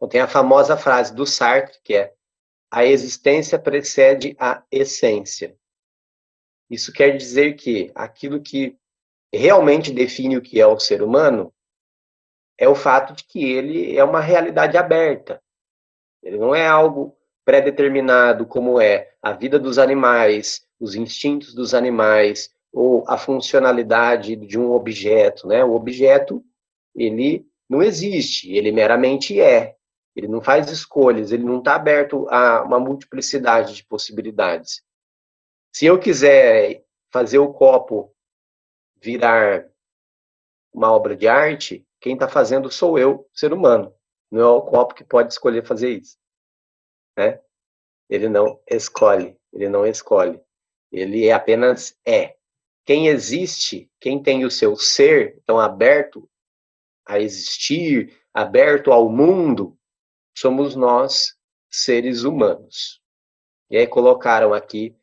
Então, tem a famosa frase do Sartre, que é: a existência precede a essência. Isso quer dizer que aquilo que realmente define o que é o ser humano é o fato de que ele é uma realidade aberta. Ele não é algo pré-determinado, como é a vida dos animais, os instintos dos animais, ou a funcionalidade de um objeto, né? O objeto, ele não existe, ele meramente é. Ele não faz escolhas, ele não está aberto a uma multiplicidade de possibilidades. Se eu quiser fazer o copo virar uma obra de arte, quem está fazendo sou eu, ser humano. Não é o copo que pode escolher fazer isso, né? Ele não escolhe, ele não escolhe. Ele apenas é. Quem existe, quem tem o seu ser, então aberto a existir, aberto ao mundo, somos nós, seres humanos. E aí colocaram aqui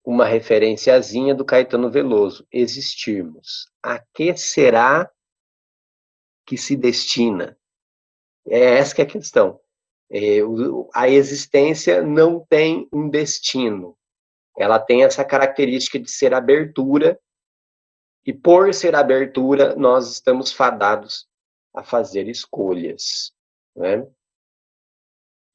uma referenciazinha do Caetano Veloso: existirmos. A que será que se destina? É essa que é a questão. A existência não tem um destino. Ela tem essa característica de ser abertura, e por ser abertura, nós estamos fadados a fazer escolhas, né?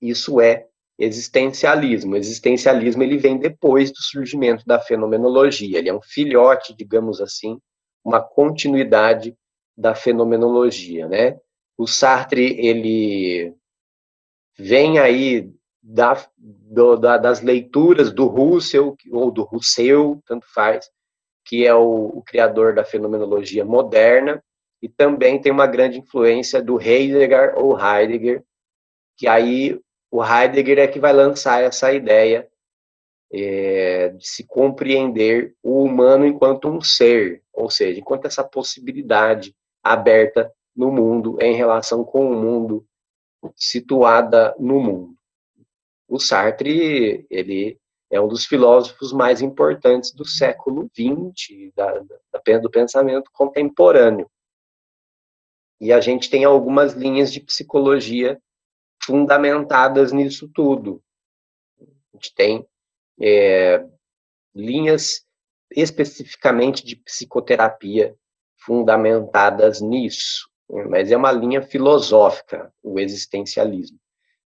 Isso é existencialismo. O existencialismo, ele vem depois do surgimento da fenomenologia. Ele é um filhote, digamos assim, uma continuidade da fenomenologia, né? O Sartre, ele vem aí das leituras do Russell, ou do Rousseau, tanto faz, que é o criador da fenomenologia moderna, e também tem uma grande influência do Heidegger, que aí o Heidegger é que vai lançar essa ideia de se compreender o humano enquanto um ser, ou seja, enquanto essa possibilidade aberta no mundo em relação com o mundo, situada no mundo. O Sartre, ele é um dos filósofos mais importantes do século XX, do pensamento contemporâneo. E a gente tem algumas linhas de psicologia fundamentadas nisso tudo. A gente tem linhas especificamente de psicoterapia fundamentadas nisso, mas é uma linha filosófica, o existencialismo.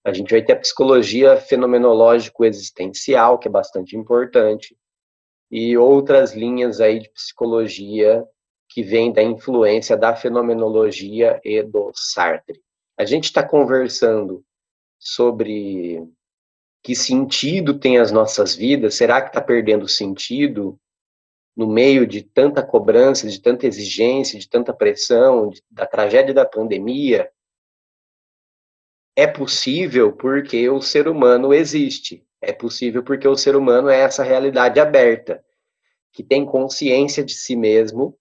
A gente vai ter a psicologia fenomenológico-existencial, que é bastante importante, e outras linhas aí de psicologia que vêm da influência da fenomenologia e do Sartre. A gente está conversando sobre que sentido tem as nossas vidas. Será que está perdendo sentido no meio de tanta cobrança, de tanta exigência, de tanta pressão, da tragédia da pandemia? É possível porque o ser humano existe. É possível porque o ser humano é essa realidade aberta, que tem consciência de si mesmo,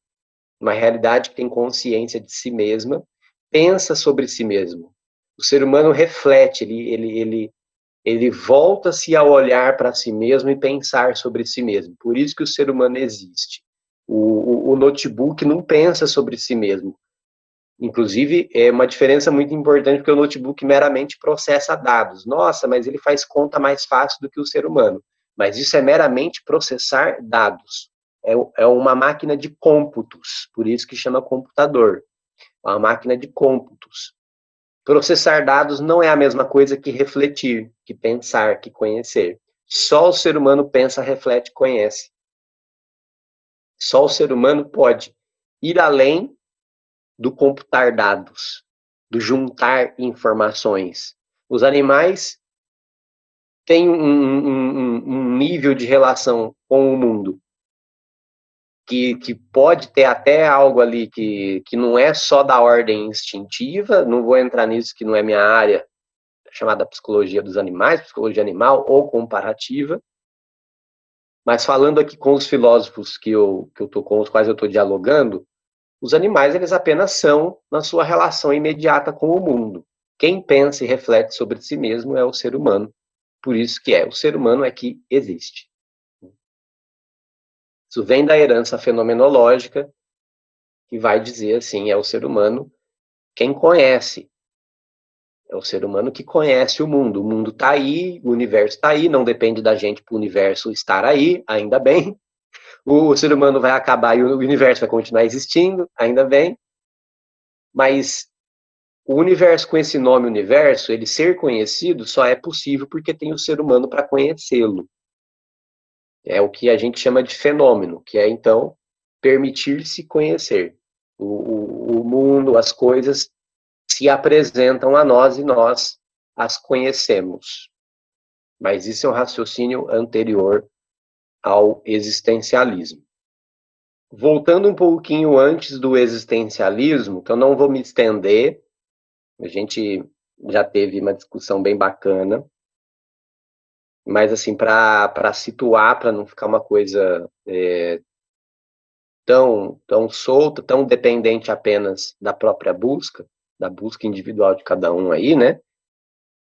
uma realidade que tem consciência de si mesma, pensa sobre si mesmo. O ser humano reflete, ele volta-se a olhar para si mesmo e pensar sobre si mesmo. Por isso que o ser humano existe. O notebook não pensa sobre si mesmo. Inclusive, é uma diferença muito importante, porque o notebook meramente processa dados. Nossa, mas ele faz conta mais fácil do que o ser humano. Mas isso é meramente processar dados. É uma máquina de cômputos, por isso que chama computador. É uma máquina de cômputos. Processar dados não é a mesma coisa que refletir, que pensar, que conhecer. Só o ser humano pensa, reflete, conhece. Só o ser humano pode ir além do computar dados, do juntar informações. Os animais têm um nível de relação com o mundo que pode ter até algo ali que não é só da ordem instintiva. Não vou entrar nisso, que não é minha área, chamada psicologia dos animais, psicologia animal ou comparativa. Mas falando aqui com os filósofos com os quais eu estou dialogando, os animais, eles apenas são na sua relação imediata com o mundo. Quem pensa e reflete sobre si mesmo é o ser humano. Por isso que o ser humano é que existe. Isso vem da herança fenomenológica, que vai dizer assim, é o ser humano quem conhece. É o ser humano que conhece o mundo está aí, o universo está aí, não depende da gente para o universo estar aí, ainda bem. O ser humano vai acabar e o universo vai continuar existindo, ainda bem. Mas o universo com esse nome universo, ele ser conhecido só é possível porque tem o ser humano para conhecê-lo. É o que a gente chama de fenômeno, que é, então, permitir-se conhecer. O mundo, as coisas se apresentam a nós e nós as conhecemos. Mas isso é um raciocínio anterior ao existencialismo. Voltando um pouquinho antes do existencialismo, que eu não vou me estender, a gente já teve uma discussão bem bacana, mas assim, para situar, para não ficar uma coisa tão solta, tão dependente apenas da própria busca, da busca individual de cada um aí, né?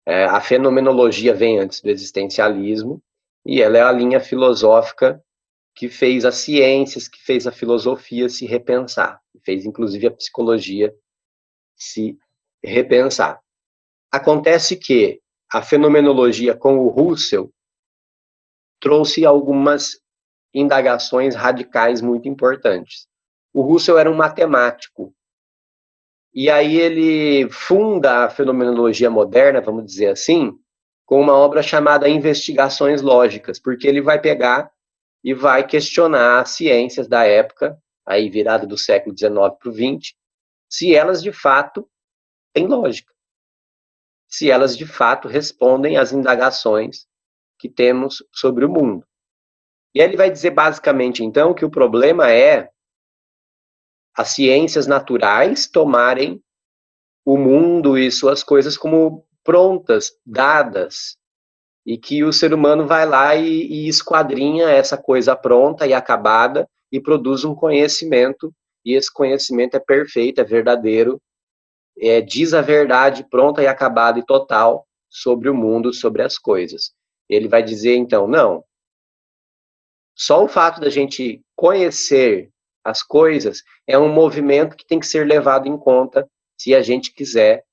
A fenomenologia vem antes do existencialismo, e ela é a linha filosófica que fez as ciências, que fez a filosofia se repensar, fez inclusive a psicologia se repensar. Acontece que a fenomenologia com o Russell trouxe algumas indagações radicais muito importantes. O Russell era um matemático, e aí ele funda a fenomenologia moderna, vamos dizer assim, com uma obra chamada Investigações Lógicas, porque ele vai pegar e vai questionar as ciências da época, aí virada do século XIX para o XX, se elas de fato têm lógica, se elas de fato respondem às indagações que temos sobre o mundo. E aí ele vai dizer basicamente, então, que o problema é as ciências naturais tomarem o mundo e suas coisas como prontas, dadas, e que o ser humano vai lá e esquadrinha essa coisa pronta e acabada e produz um conhecimento, e esse conhecimento é perfeito, é verdadeiro, diz a verdade pronta e acabada e total sobre o mundo, sobre as coisas. Ele vai dizer, então, não, só o fato da gente conhecer as coisas é um movimento que tem que ser levado em conta se a gente quiser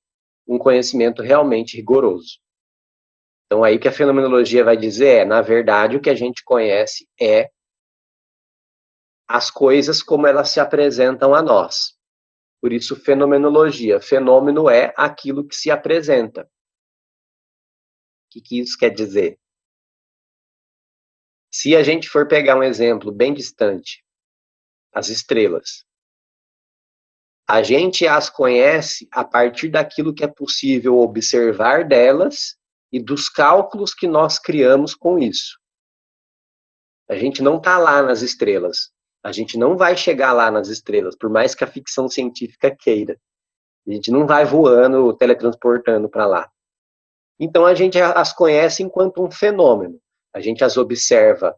um conhecimento realmente rigoroso. Então, aí que a fenomenologia vai dizer na verdade, o que a gente conhece é as coisas como elas se apresentam a nós. Por isso, fenomenologia. Fenômeno é aquilo que se apresenta. O que isso quer dizer? Se a gente for pegar um exemplo bem distante, as estrelas, a gente as conhece a partir daquilo que é possível observar delas e dos cálculos que nós criamos com isso. A gente não está lá nas estrelas. A gente não vai chegar lá nas estrelas, por mais que a ficção científica queira. A gente não vai voando, teletransportando para lá. Então a gente as conhece enquanto um fenômeno. A gente as observa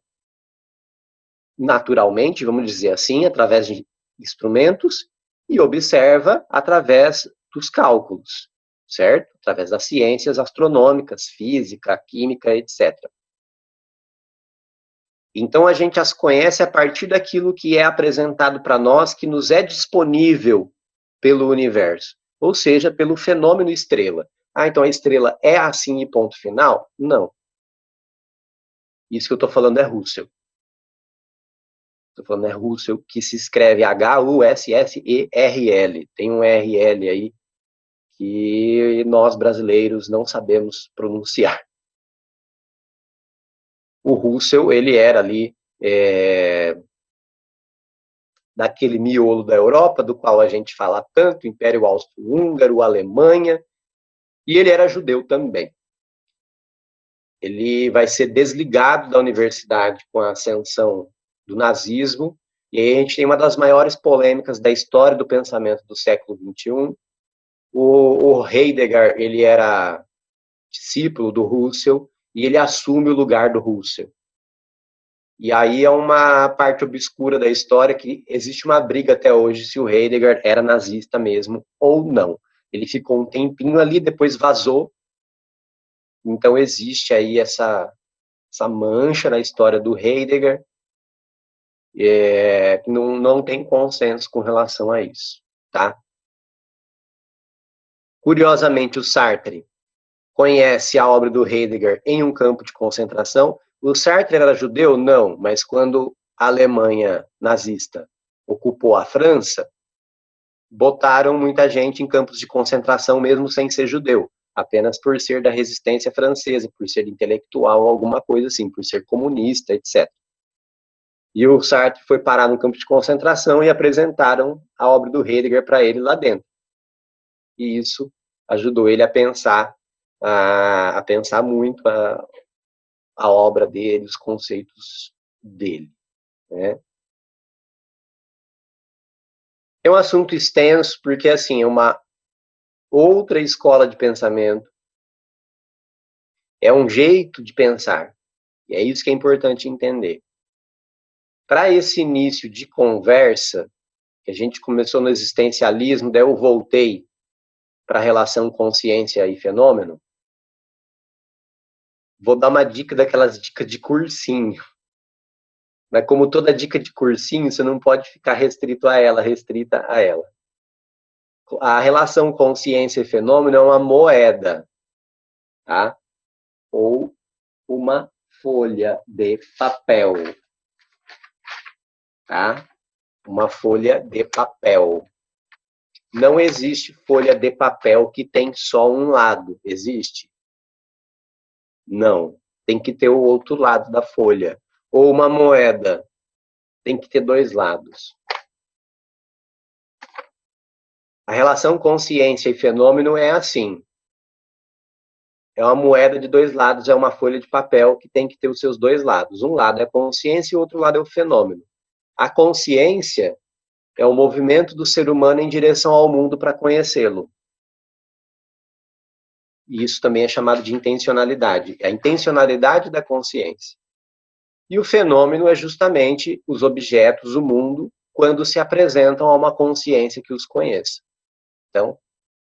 naturalmente, vamos dizer assim, através de instrumentos, e observa através dos cálculos, certo? Através das ciências astronômicas, física, química, etc. Então a gente as conhece a partir daquilo que é apresentado para nós, que nos é disponível pelo universo, ou seja, pelo fenômeno estrela. Ah, então a estrela é assim e ponto final? Não. Isso que eu estou falando é Russell. Estou falando é Russell, que se escreve H-U-S-S-E-R-L. Tem um R-L aí que nós brasileiros não sabemos pronunciar. O Russell, ele era ali daquele miolo da Europa, do qual a gente fala tanto, Império Austro-Húngaro, Alemanha, e ele era judeu também. Ele vai ser desligado da universidade com a ascensão do nazismo, e aí a gente tem uma das maiores polêmicas da história do pensamento do século XXI. O Heidegger, ele era discípulo do Russell, e ele assume o lugar do Russell. E aí é uma parte obscura da história que existe uma briga até hoje se o Heidegger era nazista mesmo ou não. Ele ficou um tempinho ali, depois vazou. Então existe aí essa mancha na história do Heidegger, não tem consenso com relação a isso, tá? Curiosamente, o Sartre conhece a obra do Heidegger em um campo de concentração. O Sartre era judeu? Não, mas quando a Alemanha nazista ocupou a França, botaram muita gente em campos de concentração mesmo sem ser judeu, apenas por ser da resistência francesa, por ser intelectual, alguma coisa assim, por ser comunista, etc. E o Sartre foi parar no campo de concentração e apresentaram a obra do Heidegger para ele lá dentro. E isso ajudou ele a pensar muito a obra dele, os conceitos dele, né? É um assunto extenso, porque, assim, é uma outra escola de pensamento, é um jeito de pensar, e é isso que é importante entender. Para esse início de conversa, que a gente começou no existencialismo, daí eu voltei para a relação consciência e fenômeno, vou dar uma dica daquelas dicas de cursinho. Mas como toda dica de cursinho, você não pode ficar restrita a ela. A relação consciência e fenômeno é uma moeda, tá? Ou uma folha de papel, tá? Uma folha de papel. Não existe folha de papel que tem só um lado, existe? Não, tem que ter o outro lado da folha. Ou uma moeda, tem que ter dois lados. A relação consciência e fenômeno é assim. É uma moeda de dois lados, é uma folha de papel que tem que ter os seus dois lados. Um lado é a consciência e o outro lado é o fenômeno. A consciência é o movimento do ser humano em direção ao mundo para conhecê-lo. E isso também é chamado de intencionalidade. É a intencionalidade da consciência. E o fenômeno é justamente os objetos, o mundo, quando se apresentam a uma consciência que os conheça. Então,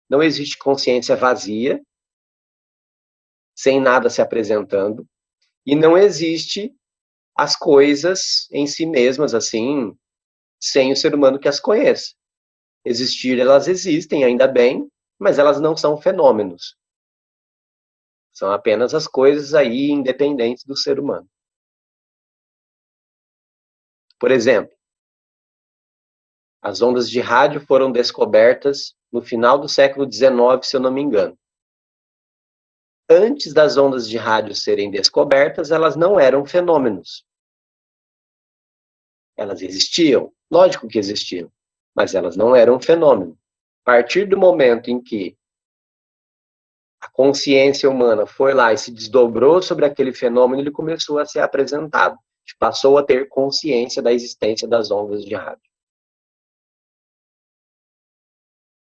não existe consciência vazia, sem nada se apresentando, e não existe as coisas em si mesmas, assim, sem o ser humano que as conheça. Existir, elas existem, ainda bem, mas elas não são fenômenos. São apenas as coisas aí independentes do ser humano. Por exemplo, as ondas de rádio foram descobertas no final do século XIX, se eu não me engano. Antes das ondas de rádio serem descobertas, elas não eram fenômenos. Elas existiam, lógico que existiam, mas elas não eram fenômeno. A partir do momento em que a consciência humana foi lá e se desdobrou sobre aquele fenômeno, ele começou a ser apresentado. Passou a ter consciência da existência das ondas de rádio.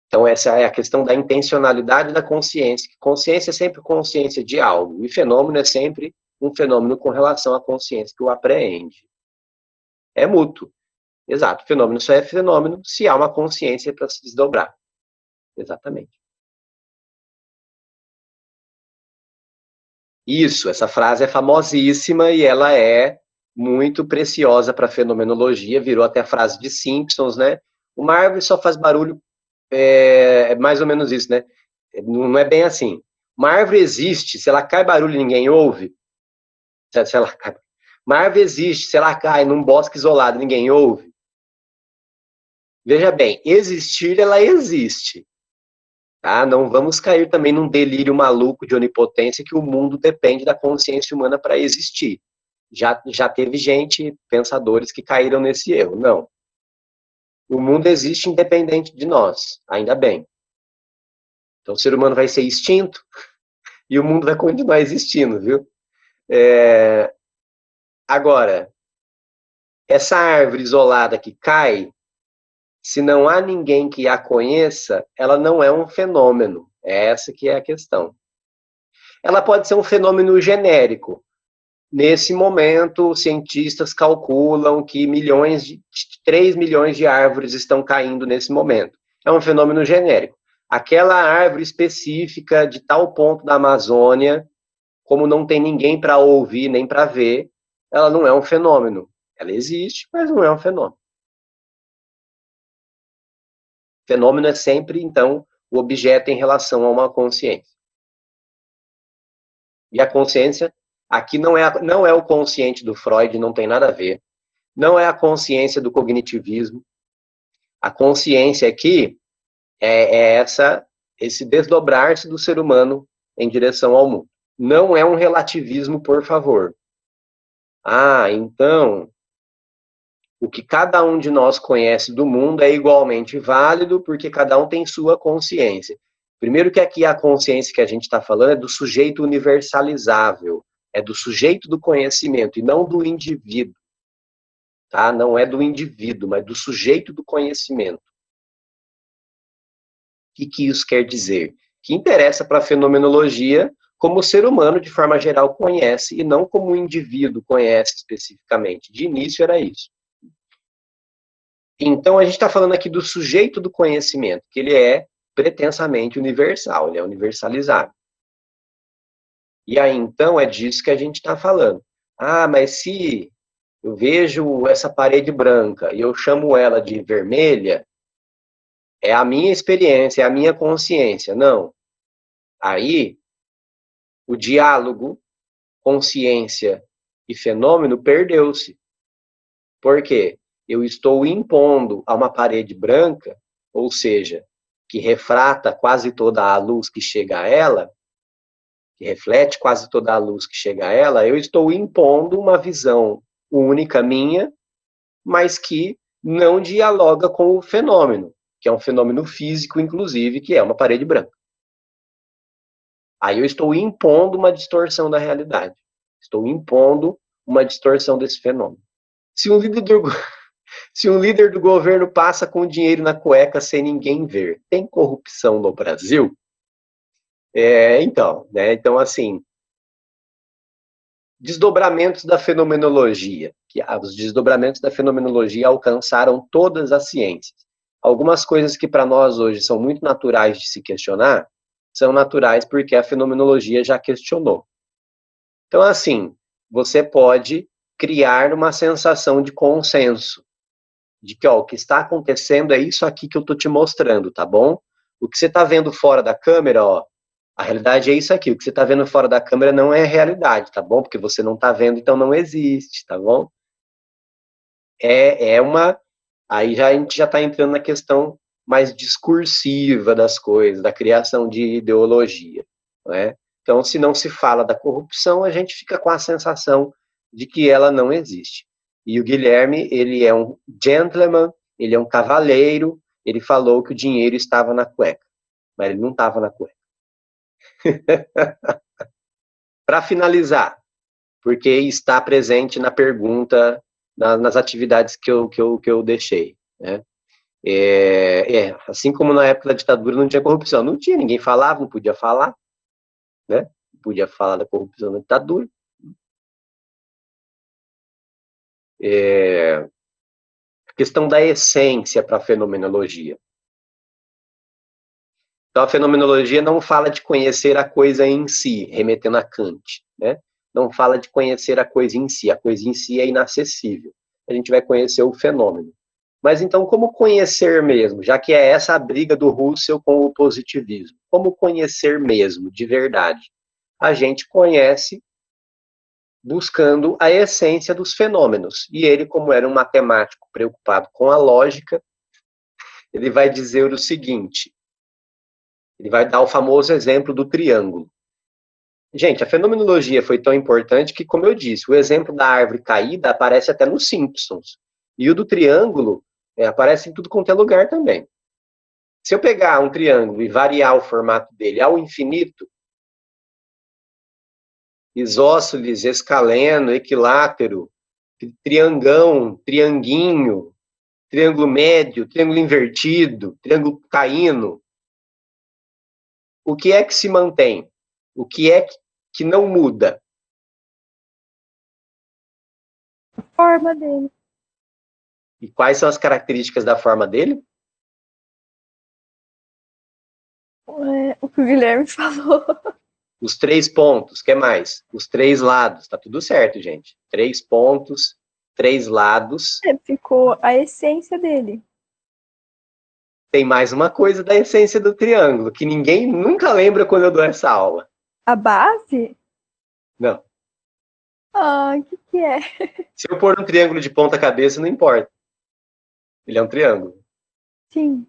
Então, essa é a questão da intencionalidade da consciência. Consciência é sempre consciência de algo, e fenômeno é sempre um fenômeno com relação à consciência que o apreende. É mútuo. Exato. Fenômeno só é fenômeno se há uma consciência para se desdobrar. Exatamente. Isso, essa frase é famosíssima e ela é muito preciosa para a fenomenologia, virou até a frase de Simpsons, né? Uma árvore só faz barulho, é mais ou menos isso, né? Não é bem assim. Uma árvore existe, se ela cai barulho ninguém ouve. Se ela cai, uma árvore existe, se ela cai num bosque isolado ninguém ouve. Veja bem, existir ela existe. Tá? Não vamos cair também num delírio maluco de onipotência que o mundo depende da consciência humana para existir. Já teve gente, pensadores, que caíram nesse erro. Não. O mundo existe independente de nós, ainda bem. Então o ser humano vai ser extinto e o mundo vai continuar existindo, viu? Agora, essa árvore isolada que cai, se não há ninguém que a conheça, ela não é um fenômeno. É essa que é a questão. Ela pode ser um fenômeno genérico. Nesse momento, cientistas calculam que 3 milhões de árvores estão caindo nesse momento. É um fenômeno genérico. Aquela árvore específica de tal ponto da Amazônia, como não tem ninguém para ouvir nem para ver, ela não é um fenômeno. Ela existe, mas não é um fenômeno. Fenômeno é sempre, então, o objeto em relação a uma consciência. E a consciência, aqui não é o consciente do Freud, não tem nada a ver. Não é a consciência do cognitivismo. A consciência aqui é esse desdobrar-se do ser humano em direção ao mundo. Não é um relativismo, por favor. Então, o que cada um de nós conhece do mundo é igualmente válido, porque cada um tem sua consciência. Primeiro que aqui a consciência que a gente está falando é do sujeito universalizável, é do sujeito do conhecimento, e não do indivíduo. Tá? Não é do indivíduo, mas do sujeito do conhecimento. O que isso quer dizer? Que interessa para a fenomenologia como o ser humano, de forma geral, conhece, e não como o indivíduo conhece especificamente. De início era isso. Então, a gente está falando aqui do sujeito do conhecimento, que ele é pretensamente universal, ele é universalizável. E aí, então, é disso que a gente está falando. Mas se eu vejo essa parede branca e eu chamo ela de vermelha, é a minha experiência, é a minha consciência. Não. Aí, o diálogo, consciência e fenômeno perdeu-se. Por quê? Eu estou impondo a uma parede branca, ou seja, que refrata quase toda a luz que chega a ela, que reflete quase toda a luz que chega a ela, eu estou impondo uma visão única minha, mas que não dialoga com o fenômeno, que é um fenômeno físico, inclusive, que é uma parede branca. Aí eu estou impondo uma distorção da realidade. Estou impondo uma distorção desse fenômeno. Se um líder do governo passa com dinheiro na cueca sem ninguém ver, tem corrupção no Brasil? Então, assim, desdobramentos da fenomenologia. Os desdobramentos da fenomenologia alcançaram todas as ciências. Algumas coisas que para nós hoje são muito naturais de se questionar, são naturais porque a fenomenologia já questionou. Então, assim, você pode criar uma sensação de consenso, de que o que está acontecendo é isso aqui que eu estou te mostrando, tá bom? O que você está vendo fora da câmera, a realidade é isso aqui. O que você está vendo fora da câmera não é realidade, tá bom? Porque você não está vendo, então não existe, tá bom? Aí a gente já está entrando na questão mais discursiva das coisas, da criação de ideologia, não é? Então, se não se fala da corrupção, a gente fica com a sensação de que ela não existe. E o Guilherme, ele é um gentleman, ele é um cavaleiro, ele falou que o dinheiro estava na cueca, mas ele não estava na cueca. Para finalizar, porque está presente na pergunta, nas atividades que eu deixei, né? Assim como na época da ditadura não tinha corrupção, não tinha, ninguém falava, não podia falar, né? Não podia falar da corrupção na ditadura. A questão da essência para a fenomenologia. Então, a fenomenologia não fala de conhecer a coisa em si, remetendo a Kant, né? Não fala de conhecer a coisa em si é inacessível. A gente vai conhecer o fenômeno. Mas então, como conhecer mesmo? Já que é essa a briga do Russell com o positivismo. Como conhecer mesmo, de verdade? A gente conhece buscando a essência dos fenômenos. E ele, como era um matemático preocupado com a lógica, ele vai dizer o seguinte, ele vai dar o famoso exemplo do triângulo. Gente, a fenomenologia foi tão importante que, como eu disse, o exemplo da árvore caída aparece até nos Simpsons. E o do triângulo aparece em tudo quanto é lugar também. Se eu pegar um triângulo e variar o formato dele ao infinito, isósceles, escaleno, equilátero, triangão, trianguinho, triângulo médio, triângulo invertido, triângulo caíno, o que é que se mantém? O que é que não muda? A forma dele. E quais são as características da forma dele? O que o Guilherme falou. Os 3 pontos, o que mais? Os 3 lados, tá tudo certo, gente. 3 pontos, 3 lados. Ficou a essência dele. Tem mais uma coisa da essência do triângulo, que ninguém nunca lembra quando eu dou essa aula. A base? Não. Ah, o que é? Se eu pôr um triângulo de ponta cabeça, não importa. Ele é um triângulo. Sim.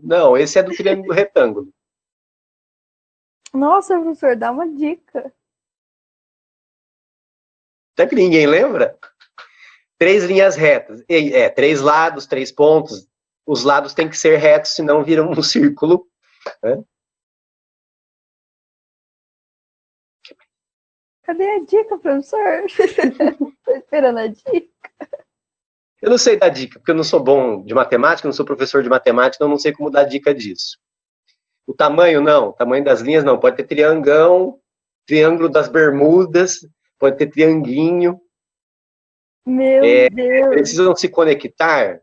Não, esse é do triângulo retângulo. Nossa, professor, dá uma dica. Será que ninguém lembra? 3 linhas retas. 3 lados, 3 pontos. Os lados têm que ser retos, senão viram um círculo. Né? Cadê a dica, professor? Tô esperando a dica. Eu não sei dar dica, porque eu não sou bom de matemática, não sou professor de matemática, então eu não sei como dar dica disso. O tamanho, não. O tamanho das linhas, não. Pode ter triangão, triângulo das bermudas, pode ter trianguinho. Meu Deus. Precisam se conectar.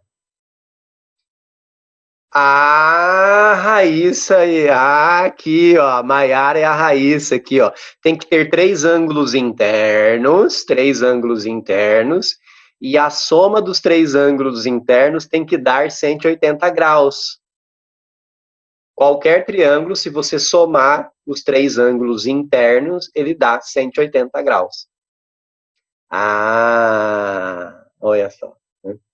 A Raíssa aí, aqui, ó, a Maiara é a Raíssa aqui, ó. Tem que ter 3 ângulos internos, e a soma dos 3 ângulos internos tem que dar 180 graus. Qualquer triângulo, se você somar os 3 ângulos internos, ele dá 180 graus. Olha só.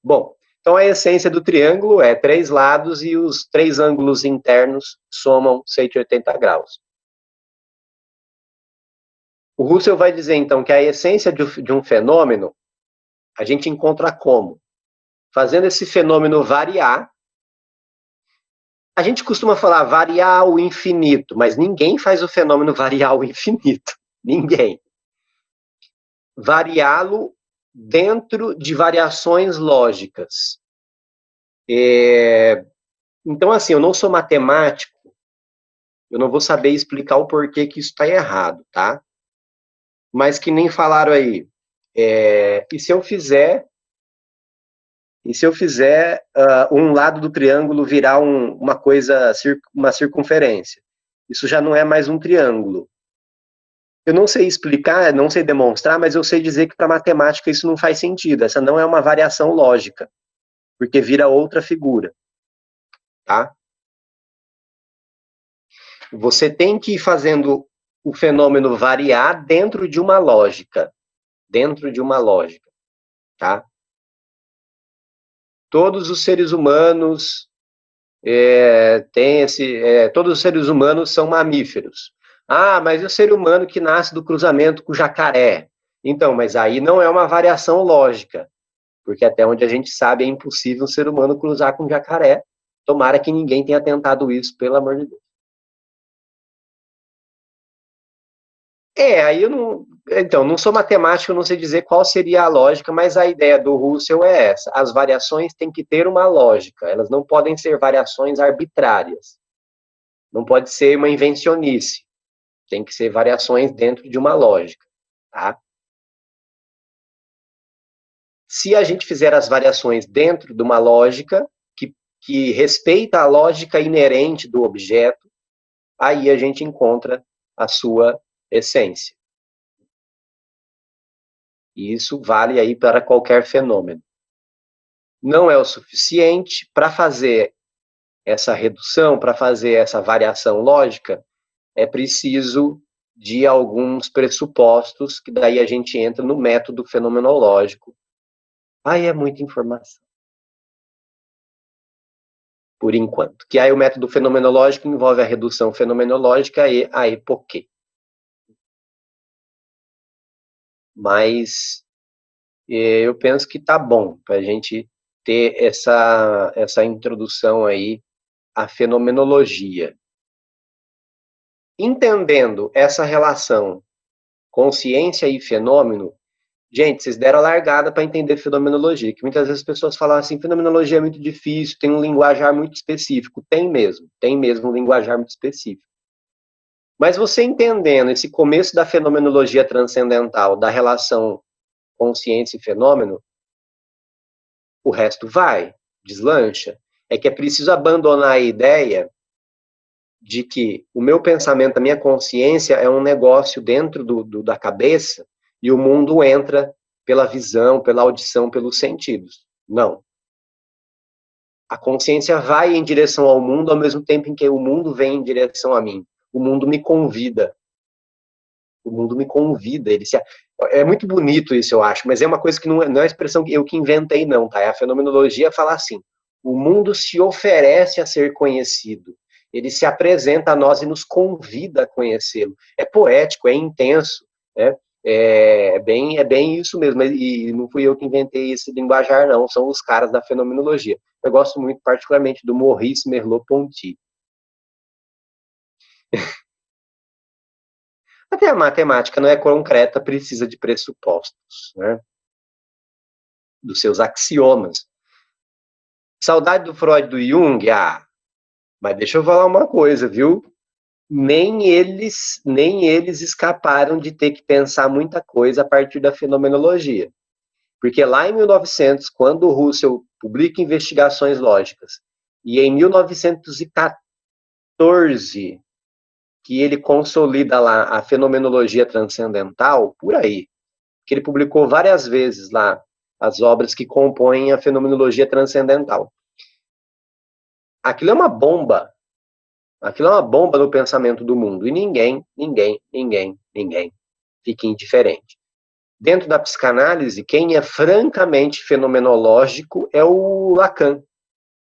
Bom, então a essência do triângulo é 3 lados e os 3 ângulos internos somam 180 graus. O Russell vai dizer, então, que a essência de um fenômeno, a gente encontra como? Fazendo esse fenômeno variar. A gente costuma falar variar ao infinito, mas ninguém faz o fenômeno variar ao infinito. Ninguém. Variá-lo dentro de variações lógicas. Então, assim, eu não sou matemático, eu não vou saber explicar o porquê que isso está errado, tá? Mas que nem falaram aí, e se eu fizer um lado do triângulo virar uma circunferência? Isso já não é mais um triângulo. Eu não sei explicar, não sei demonstrar, mas eu sei dizer que para matemática isso não faz sentido. Essa não é uma variação lógica, porque vira outra figura, tá? Você tem que ir fazendo o fenômeno variar dentro de uma lógica, tá? Todos os seres humanos todos os seres humanos são mamíferos. Ah, mas e o ser humano que nasce do cruzamento com o jacaré? Então, mas aí não é uma variação lógica, porque até onde a gente sabe é impossível um ser humano cruzar com um jacaré. Tomara que ninguém tenha tentado isso, pelo amor de Deus. Aí eu não. Então, não sou matemático, eu não sei dizer qual seria a lógica, mas a ideia do Russell é essa. As variações têm que ter uma lógica, elas não podem ser variações arbitrárias. Não pode ser uma invencionice. Tem que ser variações dentro de uma lógica, tá? Se a gente fizer as variações dentro de uma lógica que respeita a lógica inerente do objeto, aí a gente encontra a sua essência. E isso vale aí para qualquer fenômeno. Não é o suficiente para fazer essa redução, para fazer essa variação lógica, é preciso de alguns pressupostos, que daí a gente entra no método fenomenológico. Aí é muita informação. Por enquanto. Que aí o método fenomenológico envolve a redução fenomenológica e a epoquê. Mas eu penso que tá bom para a gente ter essa introdução aí à fenomenologia. Entendendo essa relação consciência e fenômeno, gente, vocês deram a largada para entender fenomenologia, que muitas vezes as pessoas falam assim, fenomenologia é muito difícil, tem um linguajar muito específico. Tem mesmo um linguajar muito específico. Mas você entendendo esse começo da fenomenologia transcendental, da relação consciência e fenômeno, o resto vai, deslancha. É que é preciso abandonar a ideia de que o meu pensamento, a minha consciência é um negócio dentro da cabeça e o mundo entra pela visão, pela audição, pelos sentidos. Não. A consciência vai em direção ao mundo ao mesmo tempo em que o mundo vem em direção a mim. O mundo me convida. O mundo me convida. É muito bonito isso, eu acho, mas é uma coisa que não é uma expressão que eu que inventei, não, tá? A fenomenologia fala assim: o mundo se oferece a ser conhecido. Ele se apresenta a nós e nos convida a conhecê-lo. É poético, é intenso, né? É bem isso mesmo, e não fui eu que inventei esse linguajar, não, são os caras da fenomenologia. Eu gosto muito, particularmente, do Maurice Merleau-Ponty. Até a matemática não é concreta, precisa de pressupostos, né? Dos seus axiomas. Saudade do Freud e do Jung? Ah, mas deixa eu falar uma coisa, viu? Nem eles escaparam de ter que pensar muita coisa a partir da fenomenologia. Porque lá em 1900, quando o Russell publica Investigações Lógicas, e em 1914, que ele consolida lá a fenomenologia transcendental, por aí, que ele publicou várias vezes lá as obras que compõem a fenomenologia transcendental. Aquilo é uma bomba. Aquilo é uma bomba no pensamento do mundo. E ninguém fica indiferente. Dentro da psicanálise, quem é francamente fenomenológico é o Lacan.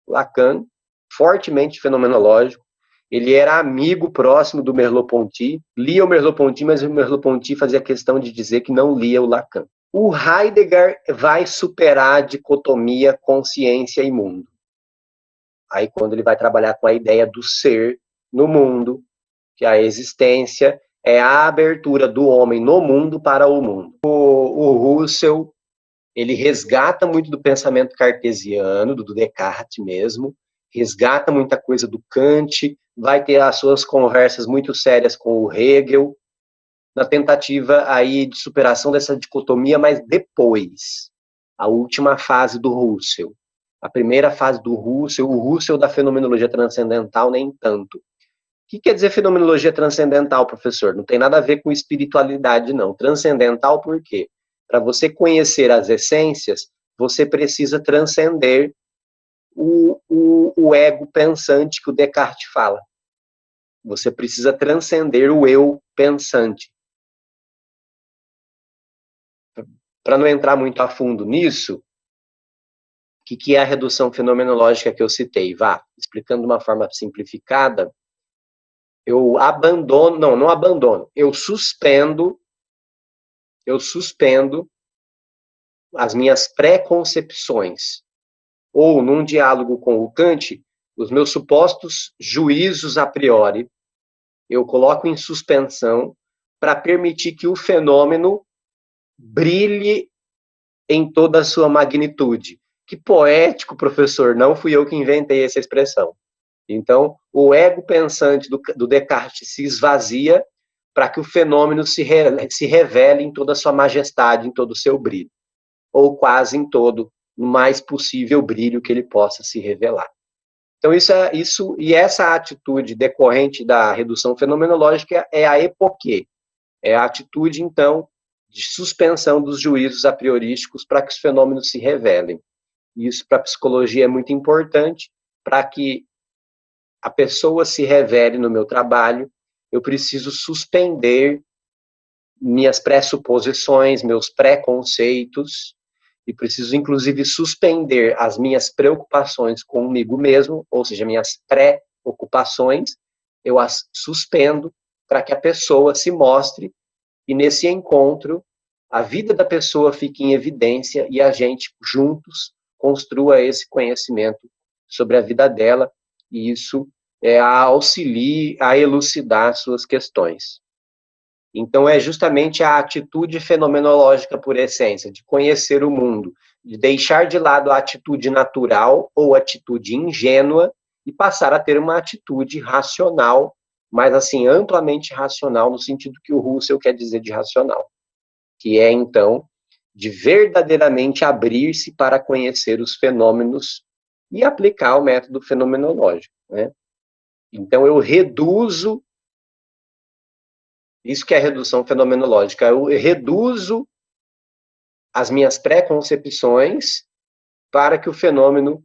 Lacan, fortemente fenomenológico. Ele era amigo próximo do Merleau-Ponty, lia o Merleau-Ponty, mas o Merleau-Ponty fazia questão de dizer que não lia o Lacan. O Heidegger vai superar a dicotomia consciência e mundo. Aí quando ele vai trabalhar com a ideia do ser no mundo, que a existência é a abertura do homem no mundo para o mundo. O Russell, ele resgata muito do pensamento cartesiano, do Descartes mesmo, resgata muita coisa do Kant, vai ter as suas conversas muito sérias com o Hegel, na tentativa aí de superação dessa dicotomia, mas depois, a última fase do Russell. A primeira fase do Russell, o Russell da fenomenologia transcendental, nem tanto. O que quer dizer fenomenologia transcendental, professor? Não tem nada a ver com espiritualidade, não. Transcendental por quê? Para você conhecer as essências, você precisa transcender o ego pensante que o Descartes fala. Você precisa transcender o eu pensante. Para não entrar muito a fundo nisso, o que é a redução fenomenológica que eu citei? Explicando de uma forma simplificada, eu abandono, não abandono, eu suspendo as minhas preconcepções. Ou, num diálogo com o Kant, os meus supostos juízos a priori, eu coloco em suspensão para permitir que o fenômeno brilhe em toda a sua magnitude. Que poético, professor, não fui eu que inventei essa expressão. Então, o ego pensante do Descartes se esvazia para que o fenômeno se revele em toda a sua majestade, em todo o seu brilho. Ou quase em todo o mais possível brilho que ele possa se revelar. Então, e essa atitude decorrente da redução fenomenológica é a epoquê. É a atitude, então, de suspensão dos juízos a priorísticos para que os fenômenos se revelem. E isso, para a psicologia, é muito importante, para que a pessoa se revele no meu trabalho, eu preciso suspender minhas pressuposições, meus preconceitos, e preciso, inclusive, suspender as minhas preocupações comigo mesmo, ou seja, minhas pré-ocupações, eu as suspendo para que a pessoa se mostre, e nesse encontro, a vida da pessoa fique em evidência e a gente, juntos, construa esse conhecimento sobre a vida dela, e isso auxilie a elucidar suas questões. Então, é justamente a atitude fenomenológica por essência, de conhecer o mundo, de deixar de lado a atitude natural ou atitude ingênua e passar a ter uma atitude racional, mas assim, amplamente racional, no sentido que o Russell quer dizer de racional, que é, então, de verdadeiramente abrir-se para conhecer os fenômenos e aplicar o método fenomenológico, né? Então, eu reduzo Isso que é redução fenomenológica. Eu reduzo as minhas pré-concepções para que o fenômeno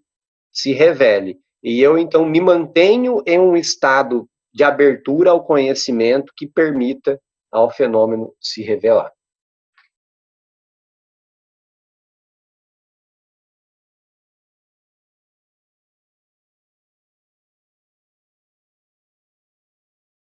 se revele. E eu, então, me mantenho em um estado de abertura ao conhecimento que permita ao fenômeno se revelar.